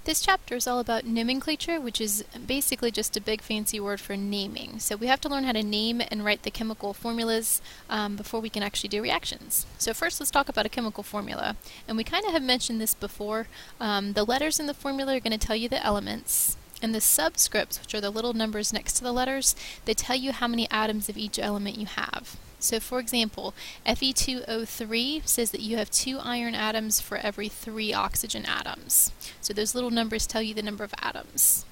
This chapter is all about nomenclature, which is basically just a big fancy word for naming. So we have to learn how to name and write the chemical formulas before we can actually do reactions. So first let's talk about a chemical formula. And we kind of have mentioned this before. The letters in the formula are going to tell you the elements. And the subscripts, which are the little numbers next to the letters, they tell you how many atoms of each element you have. So for example, Fe2O3 says that you have 2 iron atoms for every 3 oxygen atoms. So those little numbers tell you the number of atoms.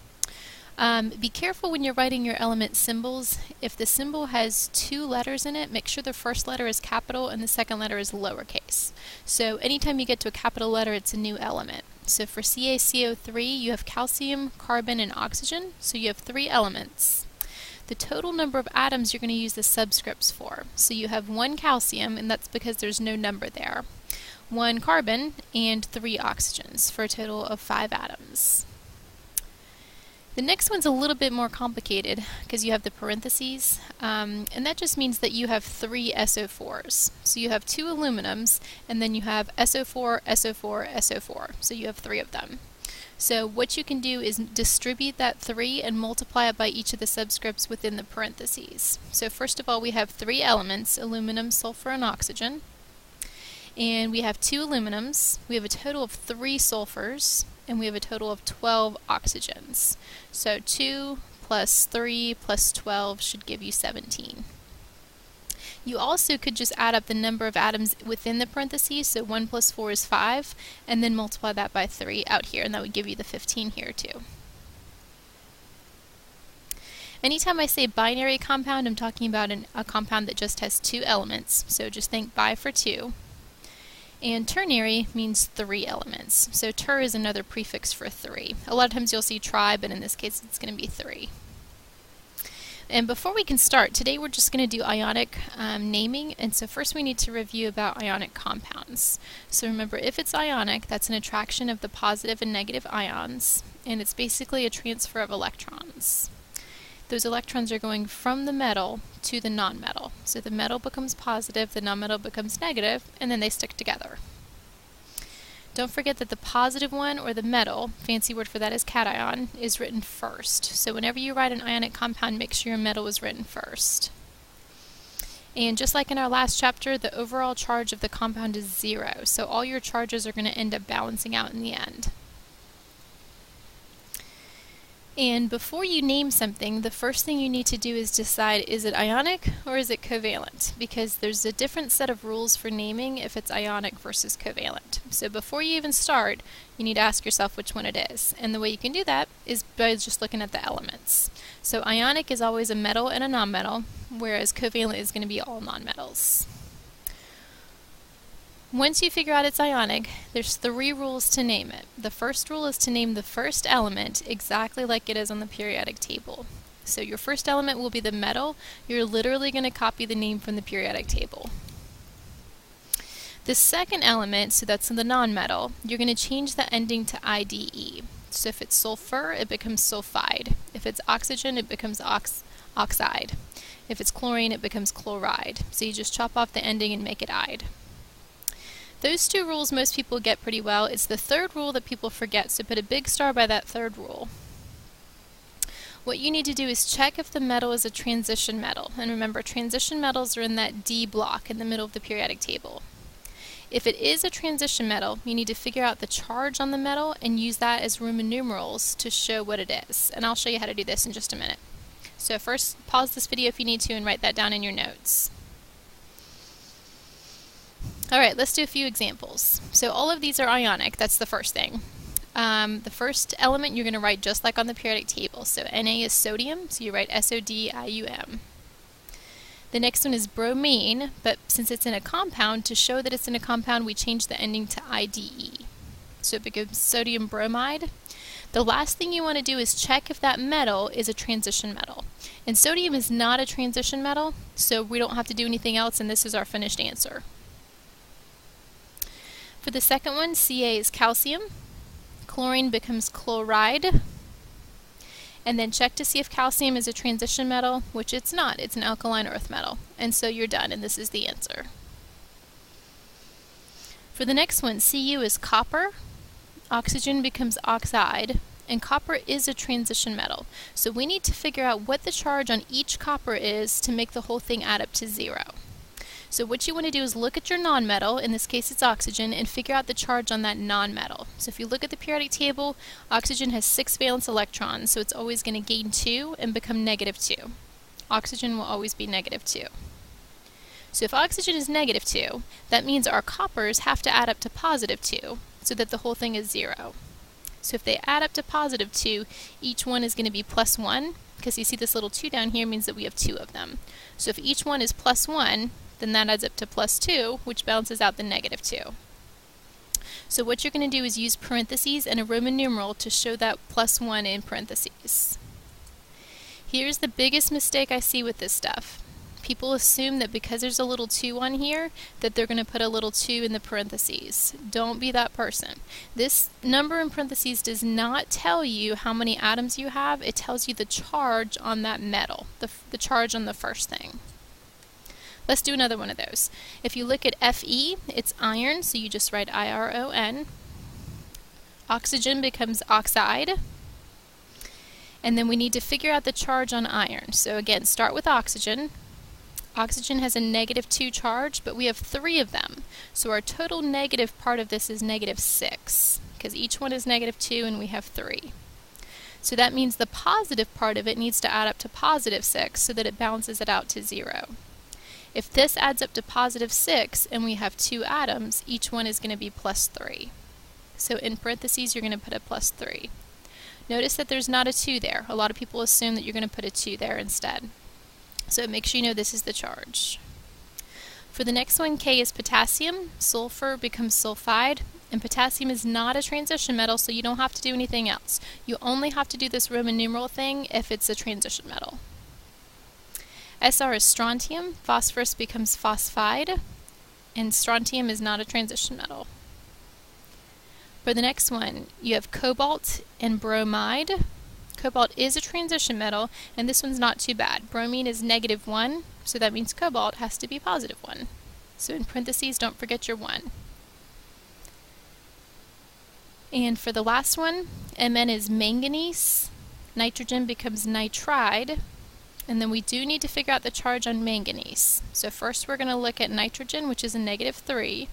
Be careful when you're writing your element symbols. If the symbol has 2 letters in it, make sure the first letter is capital and the second letter is lowercase. So anytime you get to a capital letter, it's a new element. So for CaCO3, you have calcium, carbon, and oxygen, so you have 3 elements. The total number of atoms you're going to use the subscripts for. So you have 1 calcium, and that's because there's no number there, 1 carbon, and 3 oxygens, for a total of 5 atoms. The next one's a little bit more complicated because you have the parentheses, and that just means that you have 3 SO4s. So you have 2 aluminums, and then you have SO4, SO4, SO4. So you have 3 of them. So what you can do is distribute that 3 and multiply it by each of the subscripts within the parentheses. So first of all, we have 3 elements, aluminum, sulfur, and oxygen. And we have 2 aluminums, we have a total of 3 sulfurs, and we have a total of 12 oxygens. So 2 plus 3 plus 12 should give you 17. You also could just add up the number of atoms within the parentheses, so 1 plus 4 is 5, and then multiply that by 3 out here, and that would give you the 15 here too. Anytime I say binary compound, I'm talking about a compound that just has 2 elements, so just think bi for 2. And ternary means 3 elements, so ter is another prefix for 3. A lot of times you'll see tri, but in this case it's going to be 3. And before we can start, today we're just going to do ionic naming, and so first we need to review about ionic compounds. So remember, if it's ionic, that's an attraction of the positive and negative ions, and it's basically a transfer of electrons. Those electrons are going from the metal to the nonmetal. So the metal becomes positive, the nonmetal becomes negative, and then they stick together. Don't forget that the positive one, or the metal, fancy word for that is cation, is written first. So whenever you write an ionic compound, make sure your metal is written first. And just like in our last chapter, the overall charge of the compound is 0. So all your charges are going to end up balancing out in the end. And before you name something, the first thing you need to do is decide, is it ionic or is it covalent? Because there's a different set of rules for naming if it's ionic versus covalent. So before you even start, you need to ask yourself which one it is. And the way you can do that is by just looking at the elements. So ionic is always a metal and a nonmetal, whereas covalent is going to be all nonmetals. Once you figure out it's ionic, there's 3 rules to name it. The first rule is to name the first element exactly like it is on the periodic table. So your first element will be the metal. You're literally going to copy the name from the periodic table. The second element, so that's the nonmetal, you're going to change the ending to IDE. So if it's sulfur, it becomes sulfide. If it's oxygen, it becomes oxide. If it's chlorine, it becomes chloride. So you just chop off the ending and make it ide. Those 2 rules most people get pretty well. It's the third rule that people forget, so put a big star by that third rule. What you need to do is check if the metal is a transition metal. And remember, transition metals are in that D block in the middle of the periodic table. If it is a transition metal, you need to figure out the charge on the metal and use that as Roman numerals to show what it is. And I'll show you how to do this in just a minute. So first, pause this video if you need to and write that down in your notes. Alright, let's do a few examples. So all of these are ionic, that's the first thing. The first element you're going to write just like on the periodic table. So Na is sodium, so you write SODIUM. The next one is bromine, but since it's in a compound, to show that it's in a compound, we change the ending to IDE. So it becomes sodium bromide. The last thing you want to do is check if that metal is a transition metal. And sodium is not a transition metal, so we don't have to do anything else, and this is our finished answer. For the second one, Ca is calcium, chlorine becomes chloride, and then check to see if calcium is a transition metal, which it's not, it's an alkaline earth metal. And so you're done, and this is the answer. For the next one, Cu is copper, oxygen becomes oxide, and copper is a transition metal. So we need to figure out what the charge on each copper is to make the whole thing add up to 0. So what you want to do is look at your nonmetal, in this case it's oxygen, and figure out the charge on that nonmetal. So if you look at the periodic table, oxygen has 6 valence electrons, so it's always going to gain 2 and become -2. Oxygen will always be -2. So if oxygen is -2, that means our coppers have to add up to +2 so that the whole thing is 0. So if they add up to +2, each one is going to be +1, because you see this little 2 down here means that we have 2 of them. So if each one is +1, then that adds up to +2, which balances out the -2. So what you're going to do is use parentheses and a Roman numeral to show that +1 in parentheses. Here's the biggest mistake I see with this stuff. People assume that because there's a little 2 on here, that they're going to put a little 2 in the parentheses. Don't be that person. This number in parentheses does not tell you how many atoms you have. It tells you the charge on that metal, the charge on the first thing. Let's do another one of those. If you look at Fe, it's iron, so you just write IRON. Oxygen becomes oxide. And then we need to figure out the charge on iron. So again, start with oxygen. Oxygen has a -2 charge, but we have 3 of them. So our total negative part of this is -6, because each one is -2 and we have 3. So that means the positive part of it needs to add up to +6 so that it balances it out to 0. If this adds up to +6 and we have 2 atoms, each one is going to be +3. So in parentheses, you're going to put a +3. Notice that there's not a 2 there. A lot of people assume that you're going to put a 2 there instead. So make sure you know this is the charge. For the next one, K is potassium. Sulfur becomes sulfide. And potassium is not a transition metal, so you don't have to do anything else. You only have to do this Roman numeral thing if it's a transition metal. Sr is strontium. Phosphorus becomes phosphide. And strontium is not a transition metal. For the next one, you have cobalt and bromide. Cobalt is a transition metal, and this one's not too bad. Bromine is -1, so that means cobalt has to be +1. So in parentheses, don't forget your 1. And for the last one, Mn is manganese. Nitrogen becomes nitride. And then we do need to figure out the charge on manganese. So first we're going to look at nitrogen, which is a -3.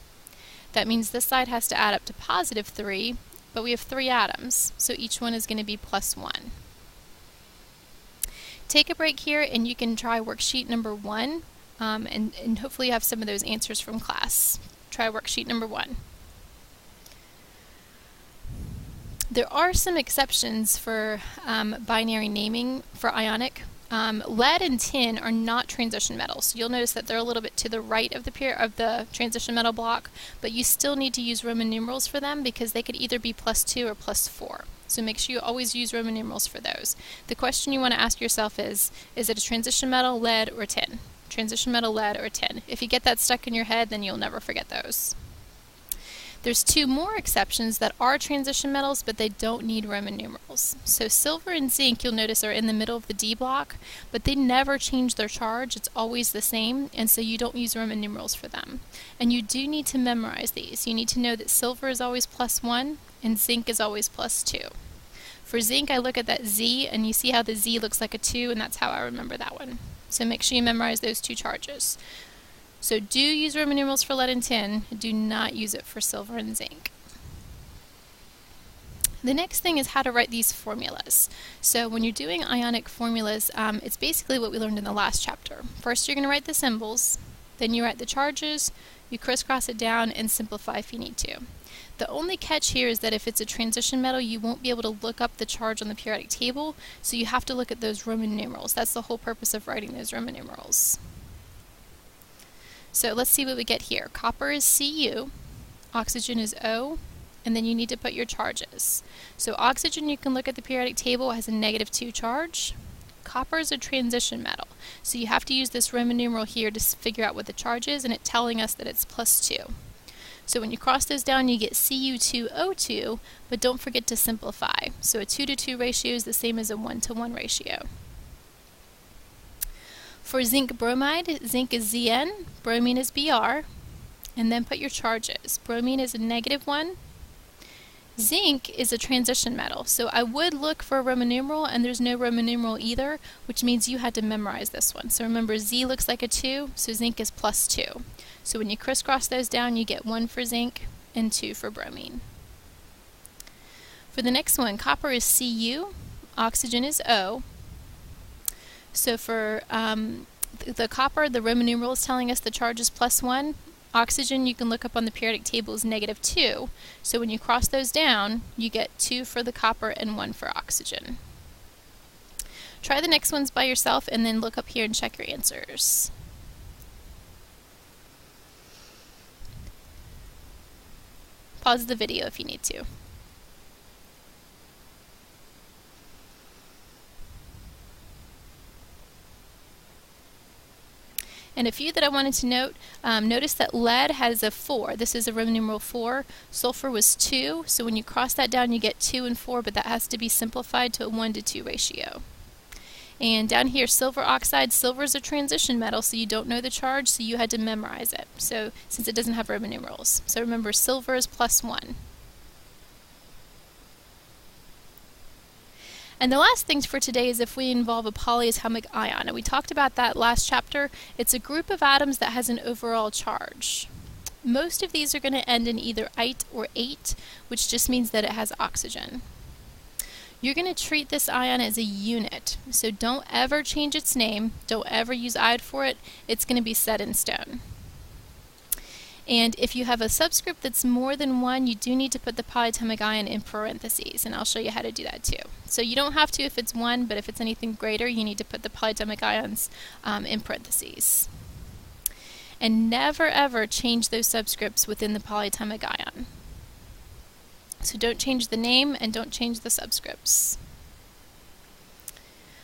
That means this side has to add up to +3, but we have 3 atoms, so each one is going to be +1. Take a break here and you can try worksheet number 1, and hopefully you have some of those answers from class. Try worksheet number 1. There are some exceptions for binary naming for ionic. Lead and tin are not transition metals, so you'll notice that they're a little bit to the right of the transition metal block, but you still need to use Roman numerals for them because they could either be +2 or +4. So make sure you always use Roman numerals for those. The question you want to ask yourself is it a transition metal, lead, or tin? Transition metal, lead, or tin. If you get that stuck in your head, then you'll never forget those. There's 2 more exceptions that are transition metals, but they don't need Roman numerals. So silver and zinc, you'll notice, are in the middle of the D block, but they never change their charge. It's always the same, and so you don't use Roman numerals for them. And you do need to memorize these. You need to know that silver is always +1, and zinc is always +2. For zinc, I look at that Z, and you see how the Z looks like a 2, and that's how I remember that one. So make sure you memorize those 2 charges. So do use Roman numerals for lead and tin, do not use it for silver and zinc. The next thing is how to write these formulas. So when you're doing ionic formulas, it's basically what we learned in the last chapter. First you're going to write the symbols, then you write the charges, you crisscross it down, and simplify if you need to. The only catch here is that if it's a transition metal, you won't be able to look up the charge on the periodic table, so you have to look at those Roman numerals. That's the whole purpose of writing those Roman numerals. So let's see what we get here. Copper is Cu, oxygen is O, and then you need to put your charges. So oxygen, you can look at the periodic table, has a -2 charge. Copper is a transition metal, so you have to use this Roman numeral here to figure out what the charge is, and it's telling us that it's +2. So when you cross those down, you get Cu2O2, but don't forget to simplify. So a 2-to-2 ratio is the same as a 1-to-1 ratio. For zinc bromide, zinc is Zn, bromine is Br, and then put your charges. Bromine is a -1, Zinc is a transition metal, so I would look for a Roman numeral, and there's no Roman numeral either, which means you had to memorize this one. So remember, Z looks like a 2, so zinc is +2. So when you crisscross those down, you get 1 for zinc and 2 for bromine. For the next one, copper is Cu, oxygen is O. So for the copper, the Roman numeral is telling us the charge is +1. Oxygen, you can look up on the periodic table, is -2. So when you cross those down, you get 2 for the copper and 1 for oxygen. Try the next ones by yourself and then look up here and check your answers. Pause the video if you need to. And a few that I wanted to note, notice that lead has a 4. This is a Roman numeral 4. Sulfur was 2, so when you cross that down you get 2 and 4, but that has to be simplified to a 1:2 ratio. And down here, silver oxide, silver is a transition metal, so you don't know the charge, so you had to memorize it. So since it doesn't have Roman numerals. So remember, silver is +1. And the last thing for today is if we involve a polyatomic ion. And we talked about that last chapter. It's a group of atoms that has an overall charge. Most of these are going to end in either ite or ate, which just means that it has oxygen. You're going to treat this ion as a unit. So don't ever change its name. Don't ever use ide for it. It's going to be set in stone. And if you have a subscript that's more than 1, you do need to put the polyatomic ion in parentheses, and I'll show you how to do that too. So you don't have to if it's 1, but if it's anything greater, you need to put the polyatomic ions in parentheses. And never ever change those subscripts within the polyatomic ion. So don't change the name and don't change the subscripts.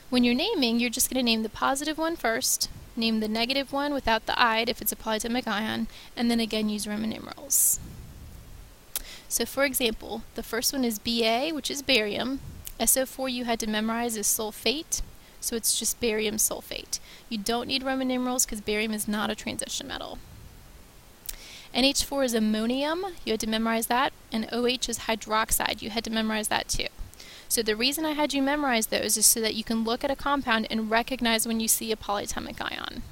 When you're naming, you're just going to name the positive one first, name the negative one without the ide if it's a polyatomic ion, and then again use Roman numerals. So for example, the first one is Ba, which is barium. SO4 you had to memorize is sulfate, so it's just barium sulfate. You don't need Roman numerals because barium is not a transition metal. NH4 is ammonium, you had to memorize that, and OH is hydroxide, you had to memorize that too. So the reason I had you memorize those is so that you can look at a compound and recognize when you see a polyatomic ion.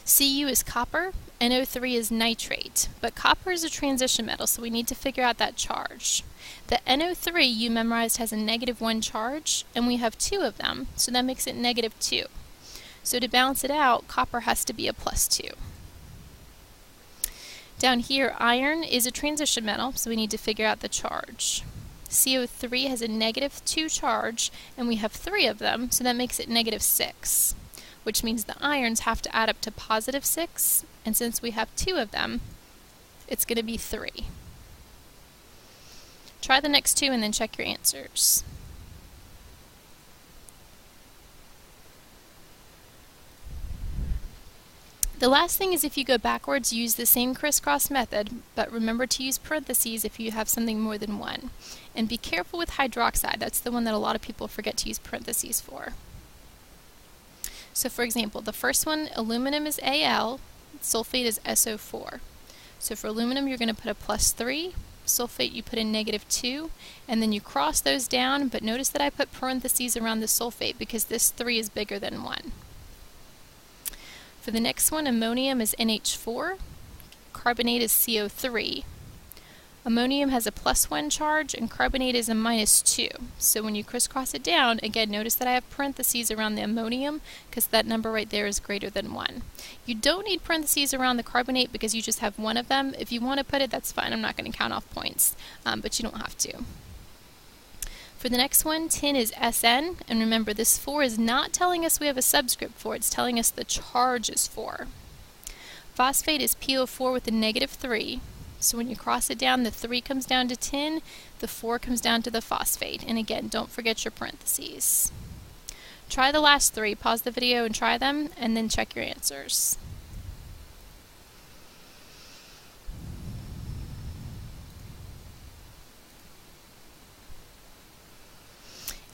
Cu is copper, NO3 is nitrate, but copper is a transition metal, so we need to figure out that charge. The NO3 you memorized has a -1 charge, and we have 2 of them, so that makes it -2. So to balance it out, copper has to be a +2. Down here, iron is a transition metal, so we need to figure out the charge. CO3 has a -2 charge, and we have 3 of them, so that makes it -6, which means the ions have to add up to +6, and since we have 2 of them, it's going to be 3. Try the next 2 and then check your answers. The last thing is if you go backwards, use the same crisscross method, but remember to use parentheses if you have something more than 1. And be careful with hydroxide. That's the one that a lot of people forget to use parentheses for. So for example, the first one, aluminum is Al, sulfate is SO4. So for aluminum, you're going to put a +3, sulfate you put in -2, and then you cross those down, but notice that I put parentheses around the sulfate because this 3 is bigger than 1. For the next one, ammonium is NH4, carbonate is CO3. Ammonium has a +1 charge and carbonate is a -2. So when you crisscross it down, again, notice that I have parentheses around the ammonium because that number right there is greater than 1. You don't need parentheses around the carbonate because you just have 1 of them. If you want to put it, that's fine. I'm not going to count off points, but you don't have to. For the next one, tin is Sn, and remember this 4 is not telling us we have a subscript for, it's telling us the charge is 4. Phosphate is PO4 with a -3, so when you cross it down, the 3 comes down to tin, the 4 comes down to the phosphate, and again, don't forget your parentheses. Try the last 3, pause the video and try them, and then check your answers.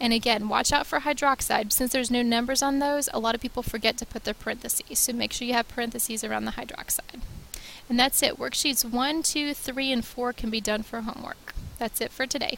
And again, watch out for hydroxide. Since there's no numbers on those, a lot of people forget to put their parentheses, so make sure you have parentheses around the hydroxide. And that's it. Worksheets 1, 2, 3, and 4 can be done for homework. That's it for today.